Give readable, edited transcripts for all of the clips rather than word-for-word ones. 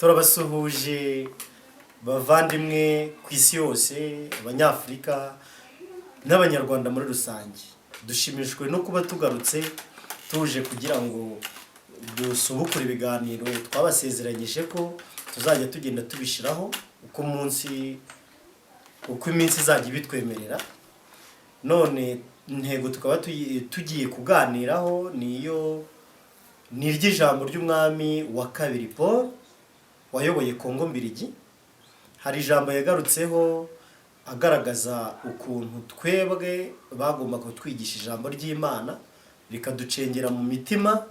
turabasuhuje bavandimwe ku isi yose, abanyafurika n'abanyarwanda muri rusange. Dushimishwe no kuba tugarutse tuje kugira ngo dusubukure ibiganiro twabasezeranyije ko tuzajya tugenda tubishiraho uko iminsi izajya ibitwemerera. None intego tukaba tugiye kuganiraho ni iry'ijambo ry'umwami wa kabiri Paul wayoboye Kongo Mbirigi. Hari ijambo yagarutseho agaragaza ukuntu twebwe bagomba kutwigisha ijambo ry'Imana rikaducengera mu mitima,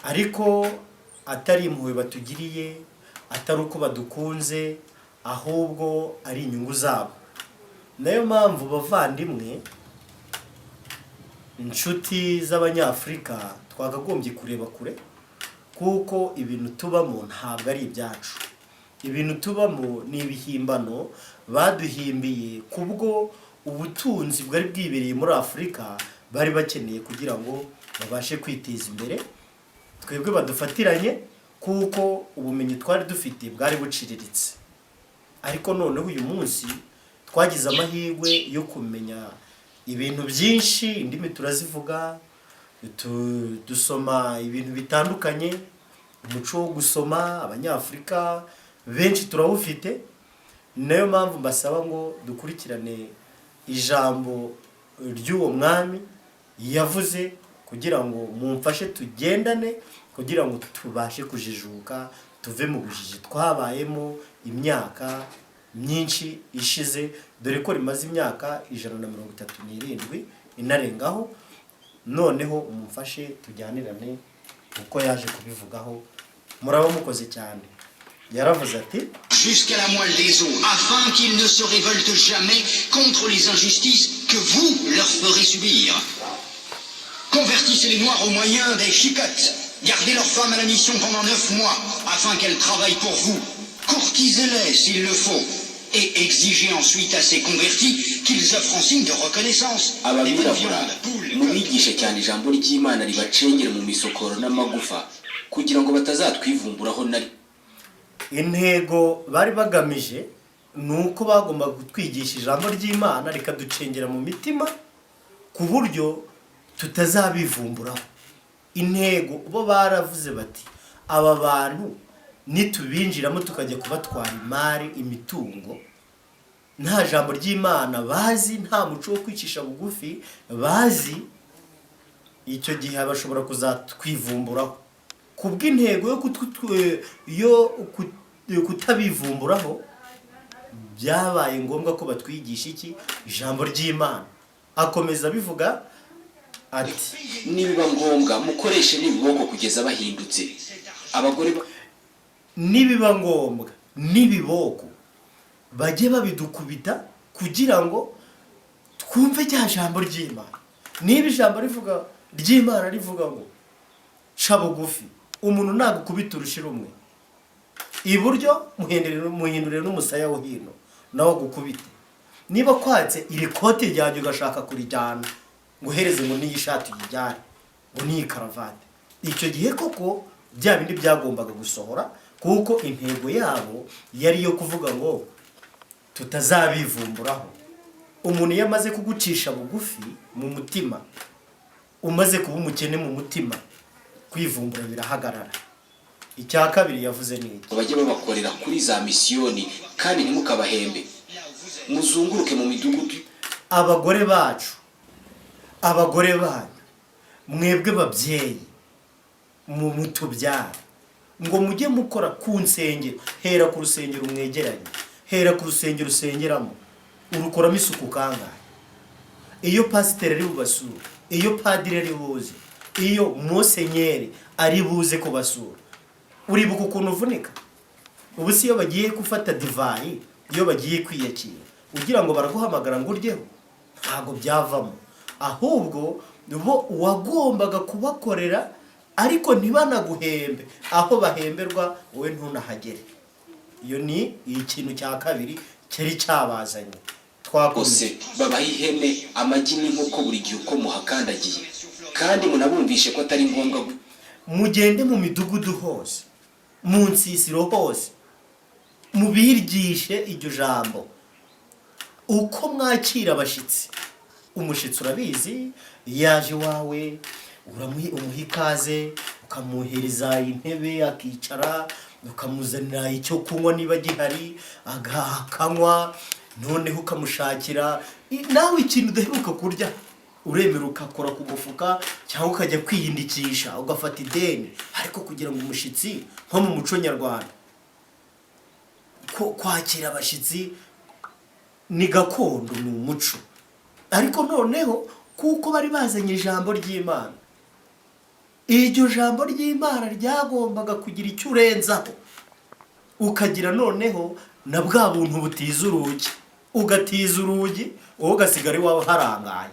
ariko atari impuhwe batugiriye, atari uko badukunze, ahubwo ari inyungu zabo. Nayo mpamvu bavandimwe, inshuti z'abanyafurika, twakagombye kureba kure, kuko ibintu tubamo ntabwo ari ibyacu. Ibintu tubamo ni ibihimbano baduhimbiye kubwo ubutunzi bwari bwibereye muri Afurika bari bakeneye kugira ngo babashe kwiteza imbere. Twebwe badufatiranye kuko ubumenyi twari dufite bwari buciriritse, ariko noneho uyu munsi twagize amahirwe yo kumenya ibintu byinshi, indimi turazivuga, dusoma ibintu bitandukanye, umuco wo gusoma abanyafurika benshi turawufite. Nayo mpamvu mbasaba ngo dukurikirane ijambo ry'uwo mwami yavuze kugira ngo mumfashe tugendane, kugira ngo tubashe kujijuka, tuve mu bujiji twabayemo imyaka myinshi ishize, dore ko rimaze imyaka 137 inarengaho. Noneho mumfashe tujyanirane uko yaje kubivugaho. Muraba mukoze cyane. Yaravuze ati: jusqu'à la moelle des os, afin qu'ils ne se révoltent jamais contre les injustices que vous leur ferez subir. Convertissez les Noirs au moyen des chicottes. Gardez leurs femmes à la mission pendant 9 mois, afin qu'elles travaillent pour vous. Courtisez-les s'il le faut, et exigez ensuite à ces convertis qu'ils offrent en signe de reconnaissance des bouts de viande, poules, mubigishe cyane ijambo ry'Imana ribacengere mu misokoro n'amagufa, kugira ngo batazatwivumburaho nari. Intego bari bagamije nuko bagomba kutwigisha ijambo ry'Imana rikaducengera mu mitima ku buryo tutazabivumburaho. Intego bo baravuze bati, aba bantu nitubinjiramo tukajya kubatwara imari, imitungo, nta jambo ry'Imana bazi, nta muco wo kwicisha bugufi bazi, icyo gihe bashobora kuzatwivumburaho. Kubw'intego yo kutabivumburaho, byabaye ngombwa ko batwigisha iki? Ijambo ry'Imana. Akomeza bivuga ati: nibiba ngombwa mukoreshe n'ibiboko kugeza bahindutse. Abagore nibiba ngombwa n'ibiboko bajye babidukubita kugira ngo twumve cya jambo ry'Imana. Niba ijambo rivuga ry'Imana rivuga ngo ca bugufi, umuntu nagukubita urushira umwe iburyo, muhindurire n'umusaya wo hino nawo gukubite. Niba kwatse iri kote ryanjye ugashaka kurijyana ngo uhereze ngo niyi shati yijyane, ngo niyi karavate, icyo gihe koko bya bindi byagombaga gusohora, kuko intego yabo yari yo kuvuga ngo tutazabivumburaho. Umuntu yamaze kugucisha bugufi mu mutima, umaze kuba umukene mu mutima, kwivumbura birahagarara. Icya kabiri yavuze ni iki? Bajye babakorera kuri za misiyoni kandi ntimukabahembe, muzunguruke mu midugudu. Abagore bacu, abagore banyu, mwebwe babyeyi mu mutubyara, ngo mujye mukora ku nsengero. Hera ku rusengero mwegeranye, hera ku rusengero usengeramo, urukoramo isuku kangahe. Iyo pasiteri ari bubasura, iyo padiri ari buze, iyo musenyeri ari buze kubasura, uribuka ukuntu uvunika? Ubu si iyo bagiye gufata divayi, iyo bagiye kwiyakira, ugira ngo baraguhamagara ngo uryeho? Ntago byavamo. Ahubwo bo wagombaga kubakorera, ariko ntibanaguhembe. Aho bahemberwa wowe ntunahagere. Iyo ni ikintu cya kabiri cyari cyabazanye. Twakose babaha ihene, amagi n'inkoko buri gihe uko muhakandagiye, kandi munabumvishe ko atari ngombwa. Mugende mu midugudu hose, mu nsisiro hose mubiryigishe iryo jambo. Uko mwakira abashyitsi, umushyitsi urabizi yaje iwawe umuha ikaze, ukamuhereza intebe akicara, ukamuzanira icyo kunywa niba gihari akanywa, noneho ukamushakira nawe ikintu udaheruka kurya uremera ukakora ku mufuka cyangwa ukajya kwiyindikisha ugafata ideni. Ariko kugira ngo umushyitsi nko mu muco nyarwanda kwakira abashyitsi ni gakondo, ni umuco. Ariko noneho kuko bari bazanye ijambo ry'Imana, iryo jambo ry'Imana ryagombaga kugira icyo urenzaho, ukagira noneho na bwa buntu butiza urugi, ugatiza urugi wowe ugasigara iwawe harangaye,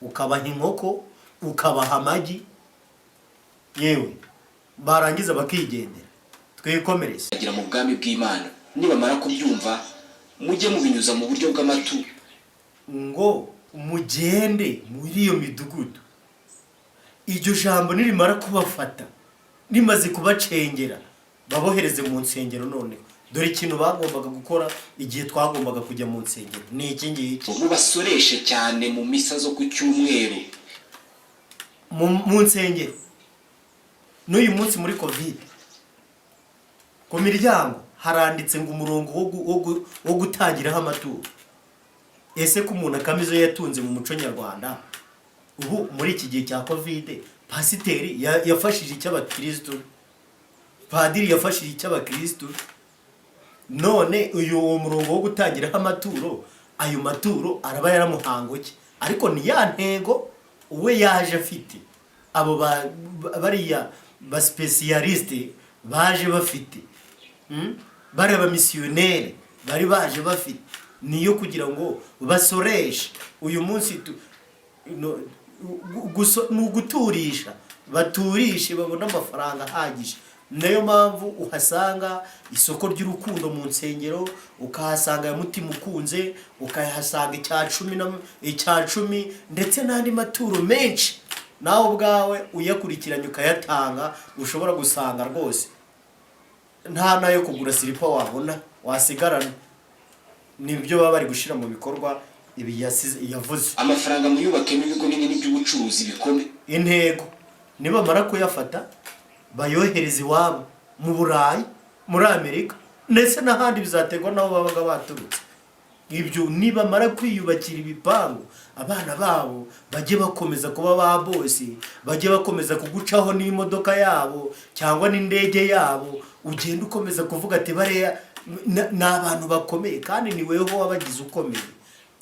ukabaha inkoko, ukabaha amagi, yewe barangiza bakigendera. Twikomereze agira mu bwami bw'Imana. Nibamara kubyumva mujye mubinyuza mu buryo bw'amatu, ngo mugende muri iyo midugudu. Iryo jambo nirimara kubafata, rimaze kubacengera, babohereze mu nsengero. Noneho dore ikintu bagombaga gukora igihe twagombaga kujya mu nsengero ni iki ngiki: mubasoreshe cyane mu misa zo ku cyumweru mu nsengero. N'uyu munsi muri covid ku miryango haranditse ngo umurongo wo gutangiraho amaturo. Ese ko umuntu akamizo yatunze mu muco nyarwanda, ubu muri iki gihe cya covid pasiteri yafashije icy'abakristo, padiri yafashije icy'abakristo, none uwo murongo wo gutangiraho amaturo, ayo maturo araba yaramuhangoke. Ariko ni ya ntego uwe yaje afite, abo bariya ba specialiste baje bafite, bari ba missionnaire bari baje bafite, niyo kugira ngo basoreshe. Uyu munsi guturisha, baturishe babona amafaranga ahagije. Nayo mpamvu uhasanga isoko ry'urukundo mu nsengero, ukahasanga ya mutima ukunze, ukahasanga icya cumi ndetse n'andi maturo menshi. Nawe ubwawe uyakurikiranye ukayatanga, ushobora gusanga rwose nta nayo kugura silipa wabona wasigarana. Nibyo baba bari gushyira mu bikorwa ibi yavuze. Amafaranga muyubakemo ibigo binini by'ubucuruzi bikomeye. Intego nibamara kuyafata bayohereza iwabo mu Burayi, muri Amerika ndetse n'ahandi, bizaterwa n'aho babaga baturutse. Ibyo nibamara kwiyubakira ibipangu, abana babo bajye bakomeza kuba ba bosi, bajye bakomeza kugucaho n'imodoka yabo cyangwa n'indege yabo, ugenda ukomeza kuvuga ati bariya ni abantu bakomeye, kandi ni weho wabagize ukomeye.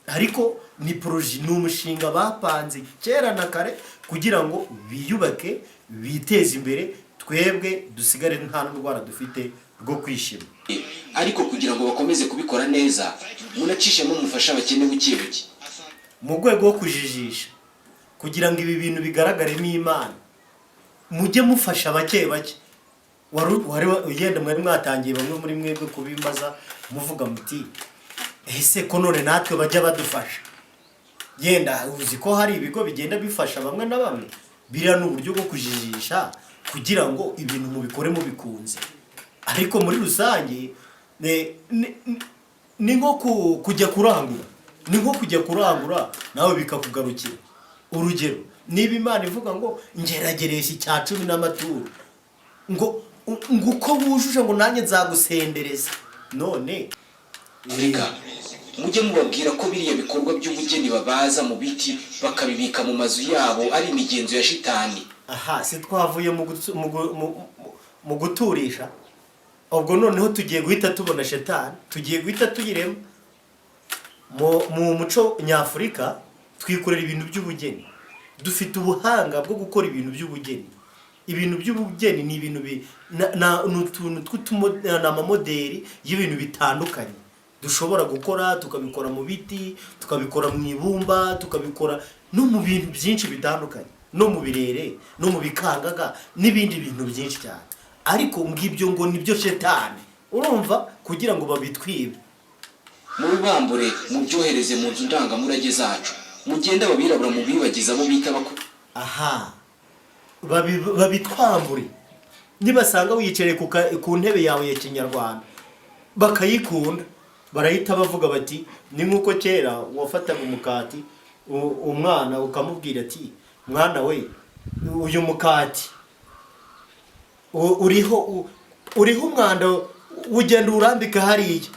Ariko ni projet, ni umushinga bapanze kera na kare kugira ngo biyubake, biteze imbere, twebwe dusigare nta ndwara dufite rwo kwishima. Ariko kugira ngo bakomeze kubikora neza, munacishemo mufasha abakene buke buke mu rwego rwo kujijisha, kugira ngo ibi bintu bigaragaremo Imana. Mujye mufasha bake bake. Ugenda mwari mwatangiye bamwe muri mwebwe kubimbaza, muvuga muti ese ko none natwe bajya badufasha. Yenda uzi ko hari ibigo bigenda bifasha bamwe na bamwe. Biriya ni uburyo bwo kujijisha kugira ngo ibintu mubikore mubikunze. Ariko muri rusange ni nko kujya kurangura, ni nko kujya kurangura nawe bikakugarukira. Urugero, niba Imana ivuga ngo ngerageresha icya 10 n'amaturo, ngo uko wujuje ngo nanjye nzagusendereza. None reka mujye mubabwira ko biriya bikorwa by'ubugeni babaza mu biti bakabibika mu mazu yabo ari imigenzo ya shitani. Aha, si twavuye mu guturisha, ubwo noneho tugiye guhita tubona shetani, tugiye guhita tuyirema. Mu muco nyafurika twikorera ibintu by'ubugeni, dufite ubuhanga bwo gukora ibintu by'ubugeni. Ibintu by'ubugeni ni ibintu n'amamodeli y'ibintu bitandukanye dushobora gukora, tukabikora mu biti, tukabikora mu ibumba, tukabikora no mu bintu byinshi bitandukanye, no mu birere, no mu bikangaga n'ibindi bintu byinshi cyane. Ariko ngibyo ngo nibyo shetani, urumva, kugira ngo babitwibe. Mubibambure mubyohereze mu nzu ndangamurage zacu, mugenda babirabura mubibagiza abo bita aha, babitwambure nibasanga wiyicaye ku ntebe yawe ya kinyarwanda bakayikunda, barahita bavuga bati ni nk'uko kera wafataga umukati umwana ukamubwira ati mwana we uyu mukati uriho umwanda, ugenda urambika hariya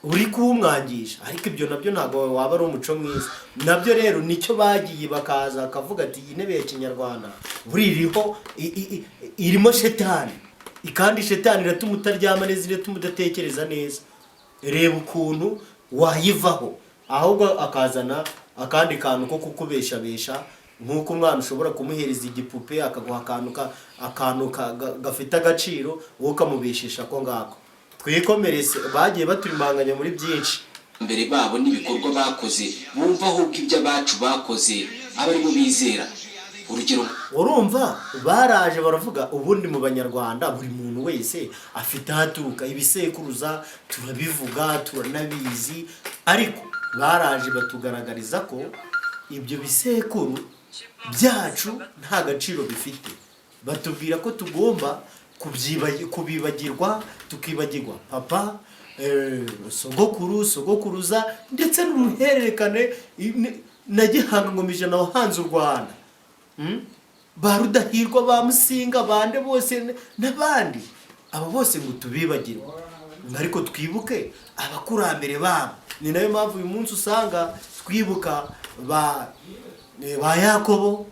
uri kuwumwangisha. Ariko ibyo nabyo ntabwo waba ari umuco mwiza. Nabyo rero nicyo bagiye bakaza akavuga ati iyi ntebe ya kinyarwanda buri irimo shetani, kandi shetani iratuma utaryama neza, iratuma udatekereza neza. Reba ukuntu wayivaho, ahubwo akazana akandi kantu ko kukubeshabesha, nk'uko umwana ushobora kumuhereza igipupe akaguha akantu gafite agaciro, wowe ukamubeshisha ko ngako. Twikomereze, bagiye baturimanganya muri byinshi mbere babo n'ibikorwa bakoze, bumva ahubwo ibyo abacu bakoze aba aribo bizera. Urugero, urumva baraje baravuga ubundi mu banyarwanda buri muntu wese afite ahaturuka, ibisekuruza turabivuga turanabizi, ariko baraje batugaragariza ko ibyo bisekuru byacu nta gaciro bifite. Batubwira ko tugomba kubibagirwa, tukibagirwa papa, sogokuru, sogokuruza, ndetse n'uruhererekane na Gihanga Ngoma Ijana wahanze u Rwanda, ba Rudahigwa, ba Musinga, bande bose n'abandi, abo bose ngo tubibagirwe, ariko twibuke abakurambere babo. Ni nayo mpamvu uyu munsi usanga twibuka ba Yakobo,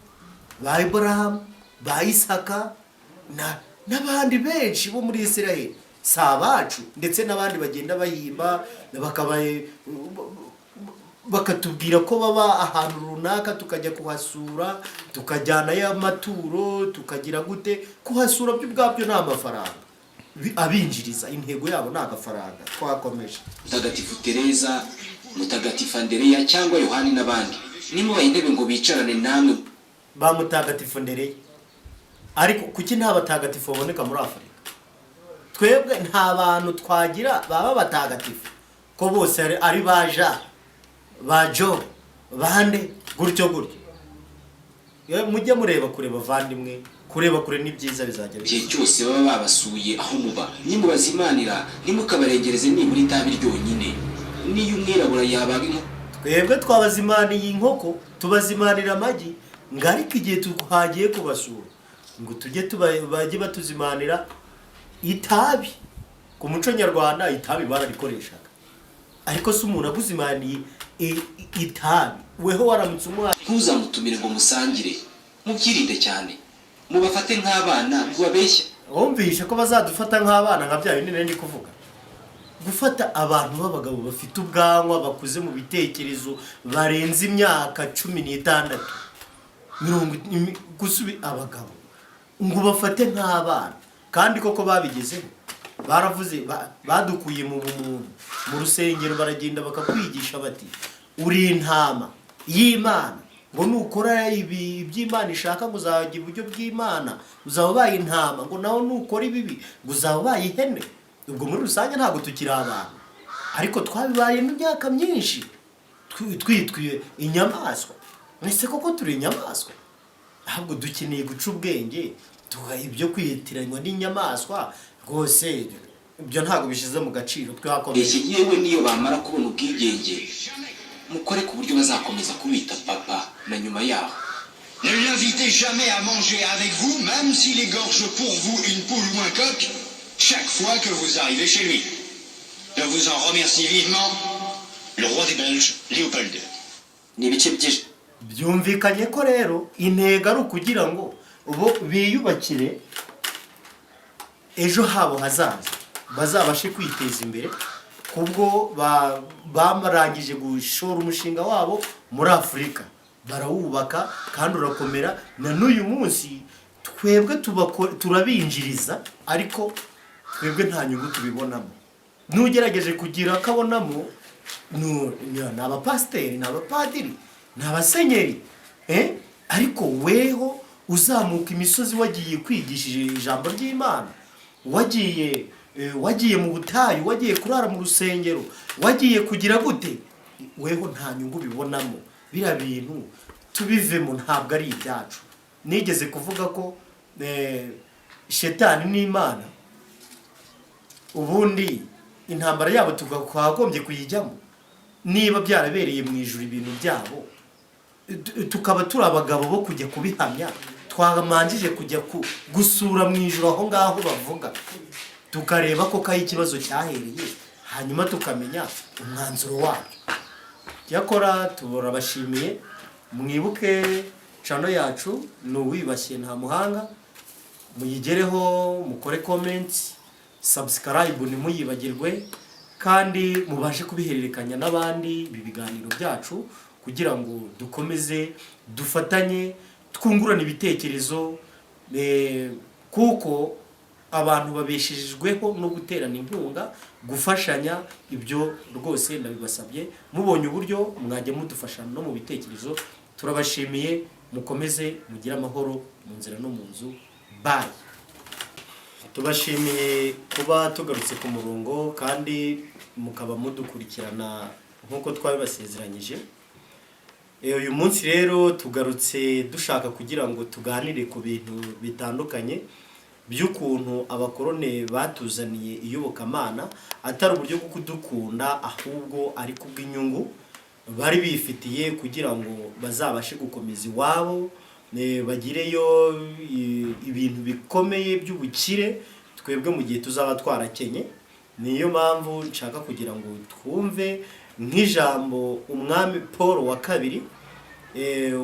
ba Aburahamu, ba Isaka n'abandi benshi bo muri Isiraheli, si abacu, ndetse n'abandi bagenda bahimba bakatubwira ko baba ahantu runaka, tukajya kuhasura, tukajyanayo amaturo, tukagira gute. Kuhasura byo ubwabyo nta mafaranga abinjiriza, intego yabo ni agafaranga. Twakomeje. Mutagatifu Tereza, Mutagatifu Andereya cyangwa Yohani n'abandi nimubaha intebe ngo bicarane namwe. Ba Mutagatifu Andereya, ariko kuki nta batagatifu baboneka muri Afurika? Twebwe nta bantu twagira baba batagatifu, ko bose ari baja bajo bande gutyo. Mujye mureba kure bavandimwe, kureba kure ni byiza, bizajya igihe cyose baba babasuye aho muba, nimubazimanira nimukabarengereze nibura itabi ryonyine, niyo umwirabura yabaga inkoko. Twebwe twabazimaniye inkoko, tubazimanira amagi, ariko igihe tuhagiye kubasura ngo tujye bajye batuzimanira itabi. Ku muco nyarwanda itabi bararikoreshaga, ariko se umuntu aguzimaniye itabi, weho waramutse umwana ntuzamutumire ngo musangire, mubyirinde cyane, mubafate nk'abana mubabeshya. Wumvishe ko bazadufata nk'abana nka bya bindi ndi kuvuga? Gufata abantu b'abagabo bafite ubwanwa, bakuze mu bitekerezo, barenze imyaka 16 gusubi abagabo ngo bafate nk'abana, kandi koko babigezeho. Baravuze badukuye mu rusengero, baragenda bakakwigisha bati uri intama y'Imana, ngo nukora iby'Imana ishaka ngo uzagira uburyo bw'Imana, uzaba ubaye intama, ngo naho nukora ibibi ngo uzaba ubaye ihene. Ubwo muri rusange ntabwo tukiri abantu, ariko twabibaye mu myaka myinshi twitwiye inyamaswa. Mwese koko turi inyamaswa? Ahubwo dukeneye guca ubwenge, tugaha ibyo kwihitiranywa n'inyamaswa. Rwose ibyo ntabwo bishize mu gaciro. Twakomeje yewe niyo bamara kubona ubwigenge, mukore ku buryo bazakomeza kubita papa na nyuma yaho. Ne l'invitez jamais à manger avec vous, même s'il égorge pour vous une poule ou un coq, chaque fois que vous arrivez chez lui. Je vous en remercie vivement, le roi des Belges, Léopold II. Ni ibice byinshi byumvikanye ko rero intego ari ukugira ngo ubo biyubakire ejo habo hazaza, bazabashe kwiteza imbere, kubwo bamarangije gushora umushinga wabo muri Afurika, barawubaka kandi urakomera. Na n'uyu munsi twebwe turabinjiriza, ariko twebwe nta nyungu tubibonamo. N'ugerageje kugira akabonamo ni abapasiteri, ni abapadiri, ni abasenyeri, ariko weho uzamuka imisozi wagiye kwigishije ijambo ry'Imana, wagiye mu butayu, wagiye kurara mu rusengero, wagiye kugira gute, weho nta nyungu bibonamo. Bira bintu tubivemo, ntabwo ari ibyacu. Nigeze kuvuga ko shetani n'Imana, ubundi intambara yabo twagombye kuyijyamo niba byarabereye mu ijuru ibintu byabo, tukaba turi abagabo bo kujya kubihamya, twamanjije kujya gusura mu ijuru aho ngaho bavuga, tukareba ko kaho ikibazo cyahereye, hanyuma tukamenya umwanzuro wabyo. Yakora turabashimiye, mwibuke channel yacu ni Uwibashye Nta Muhanga, muyigereho mukore comment, subscribe ntimuyibagirwe, kandi mubashe kubihererekanya n'abandi ibi biganiro byacu kugira ngo dukomeze dufatanye twungurana ibitekerezo, kuko abantu babeshejweho no guterana inkunga, gufashanya. Ibyo rwose ndabibasabye, mubonye uburyo mwajya mudufasha no mu bitekerezo. Turabashimiye, mukomeze mugire amahoro mu nzira no mu nzu. Bye. Tubashimiye kuba tugarutse ku murongo kandi mukaba mudukurikirana nk'uko twabibasezeranyije. Uyu munsi rero tugarutse dushaka kugira ngo tuganire ku bintu bitandukanye by'ukuntu abakorone batuzaniye iyobokamana atari uburyo bwo kudukunda, ahubwo ari kubw'inyungu bari bifitiye kugira ngo bazabashe gukomeza iwabo, bagireyo ibintu bikomeye by'ubukire twebwe mu gihe tuzaba twarakenye. Niyo mpamvu nshaka kugira ngo twumve nk'ijambo umwami Paul wa kabiri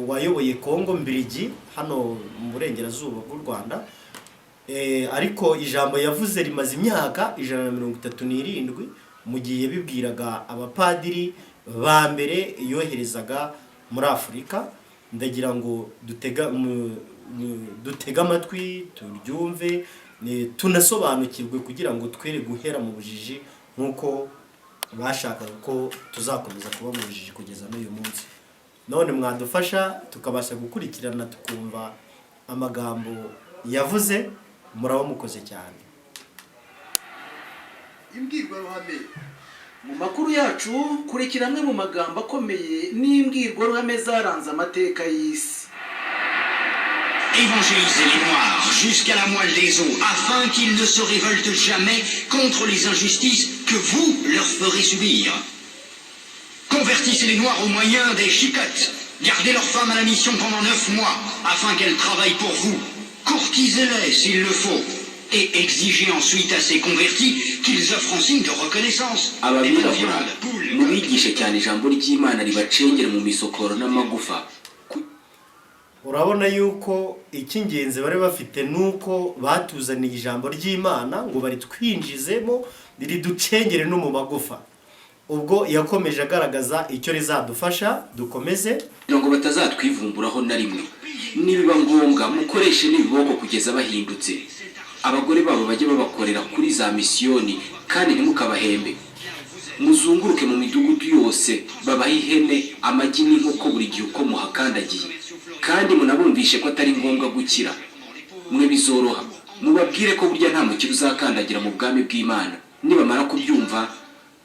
wayoboye Kongo Mbirigi hano mu burengerazuba bw'u Rwanda, ariko ijambo yavuze rimaze imyaka 137 mu gihe bibwiraga abapadiri ba mbere yoherezaga muri Afurika. Ndagira ngo dutega amatwi turyumve, tunasobanukirwe kugira ngo twere guhera mu bujiji nk'uko bashakaga ko tuzakomeza kuba mu bujiji kugeza n'uyu munsi. None mwadufasha tukabasha gukurikirana tukumva amagambo yavuze, muraba mukoze cyane. Imbwirwaruhame mu makuru yacu kurikira amwe mu magambo akomeye n'imbwirwaruhame zaranze amateka y'isi. Évangéliser les Noirs jusqu'à la moelle des os, afin qu'ils ne se révoltent jamais contre les injustices que vous leur ferez subir. Convertissez les Noirs au moyen des chicottes. Gardez leurs femmes à la mission pendant 9 mois, afin qu'elles travaillent pour vous. Courtisez-les s'il le faut. Et exigez ensuite à ces convertis qu'ils offrent en signe de reconnaissance des bonnes viandes, poules. mubigishe cyane ijambo ry'Imana ribacengera mu misokoro n'amagufa. Urabona yuko icy'ingenzi bari bafite nuko batuzaniye ijambo ry'Imana ngo bari twinjizemo riducengere no mu magufa. Ubwo yakomeje agaragaza icyo rizadufasha dukomeze kugira ngo batazatwivumburaho na rimwe. Nibiba ngombwa mukoreshe n'ibiboko kugeza bahindutse. Abagore babo bajye babakorera kuri za misiyoni kandi ntimukabahembe. Muzunguruke mu midugudu yose babaha ihene, amagi n'inkoko buri gihe uko muhakandagiye, kandi munabumvishe ko atari ngombwa gukira. Mwe bizoroha, mubabwire ko burya nta mukiro uzakandagira mu bwami bw'Imana. Nibamara kubyumva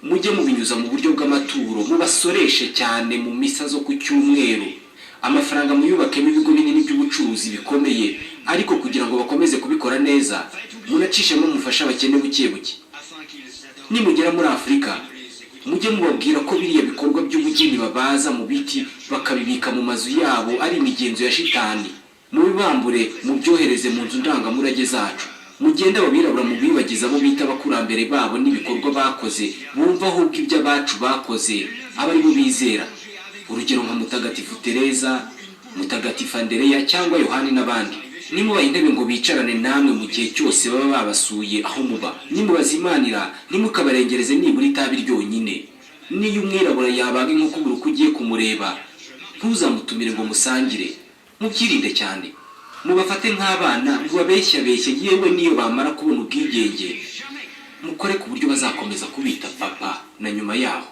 mujye mubinyuza mu buryo bw'amaturo, mubasoreshe cyane mu misa zo ku cyumweru. Amafaranga muyubakemo ibigo binini by'ubucuruzi bikomeye, ariko kugira ngo bakomeze kubikora neza munacishemo mufasha abakene buke buke. Nimugera muri Afurika mujye mubabwira ko biriya bikorwa by'ubugeni babaza mu biti bakabibika mu mazu yabo ari imigenzo ya shitani. Mubibambure mubyohereze mu nzu ndangamurage zacu. Mugenda babirabura mu bibagiza abo bita abakurambere babo n'ibikorwa bakoze, bumva ahubwo ibyo abacu bakoze abari bo bizera. Urugero nka Mutagatifu Tereza, Mutagatifu Andereya cyangwa Yohani n'abandi. Nimubaha intebe ngo bicarane namwe mu gihe cyose baba babasuye aho muba. Nimubazimanira ntimukabarengereze nibura itabi ryonyine. Niyo umwirabura yabaga inkoko buri uko ugiye kumureba ntuzamutumire ngo musangire. Mubyirinde cyane, mubafate nk'abana, mubabeshyabeshye, yewe niyo bamara kubona ubwigenge mukore ku buryo bazakomeza kubita papa na nyuma yaho.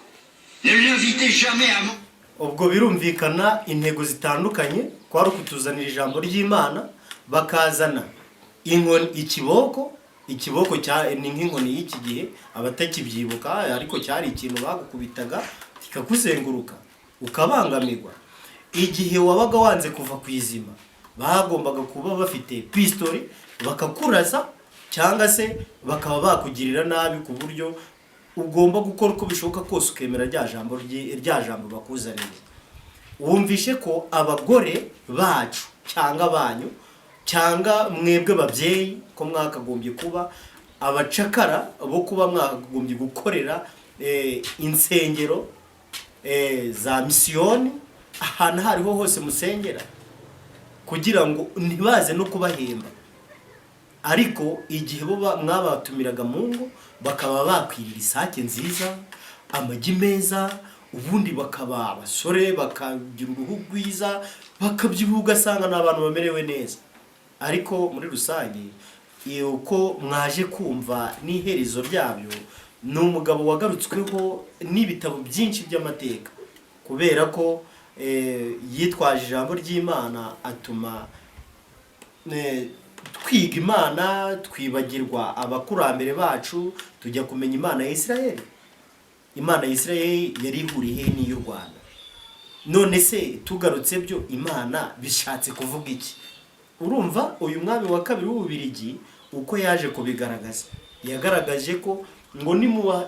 Ne l'invitez jamais à manger. ubwo birumvikana intego zitandukanye kwari kutuzanira ijambo ry'Imana, bakazana inkoni, ikiboko ni nk'inkoni y'iki gihe abatakibyibuka, ariko cyari ikintu bagukubitaga kikakuzenguruka ukabangamirwa. Igihe wabaga wanze kuva ku izima bagombaga kuba bafite pistori bakakurasa cyangwa se bakaba bakugirira nabi ku buryo ugomba gukora uko bishoboka kose ukemera rya jambo bakuzaniye. Wumvishe ko abagore bacu cyangwa banyu cyangwa mwebwe babyeyi ko mwakagombye kuba abacakara bo kuba mwakagombye gukorera insengero za misiyoni ahantu hariho hose musengera kugira ngo ntibaze no kubahemba, ariko igihe bo mwabatumiraga mu ngo bakaba bakwirira isake nziza, amagi meza, ubundi bakaba abasore bakagira uruhu rwiza, bakabyibuha ugasanga ni abantu bamerewe neza. Ariko muri rusange uko mwaje kumva n'iherezo ryabyo, ni umugabo wagarutsweho n'ibitabo byinshi by'amateka kubera ko yitwaje ijambo ry'Imana atuma twiga Imana, twibagirwa abakurambere bacu, tujya kumenya Imana ya Isirayeli. Imana ya Isirayeli yari ihuriye n'iy'u Rwanda. None se tugarutse byo Imana bishatse kuvuga iki? Urumva uyu mwami wa kabiri w'Ububirigi uko yaje kubigaragaza, yagaragaje ko ngo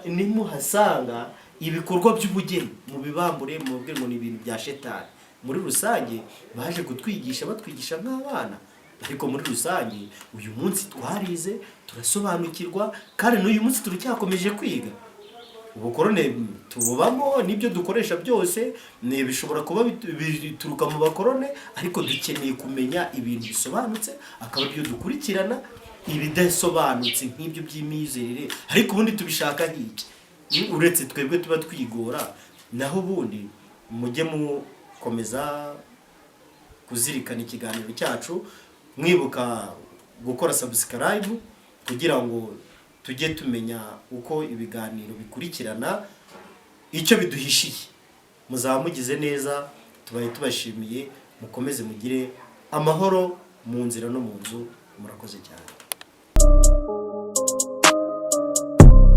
nimuhasanga ibikorwa by'ubugeni mu bibambure mu bwe ngo ni ibintu bya shetani. Muri rusange baje kutwigisha batwigisha nk'abana, ariko muri rusange uyu munsi twarize turasobanukirwa kandi n'uyu munsi turacyakomeje kwiga. Ubukorone tububamo n'ibyo dukoresha byose bishobora kuba bituruka mu bakorone, ariko dukeneye kumenya ibintu bisobanutse akaba byo dukurikirana, ibidasobanutse nk'ibyo by'imyizerere ariko ubundi tubishaka hiki uretse twebwe tuba twigora. Naho ubundi mujye mukomeza kuzirikana ikiganiro cyacu, mwibuka gukora subscribe kugira ngo tujye tumenya uko ibiganiro bikurikirana icyo biduhishiye. Muzaba mugize neza, tubaye tubashimiye, mukomeze mugire amahoro mu nzira no mu nzu. Murakoze cyane.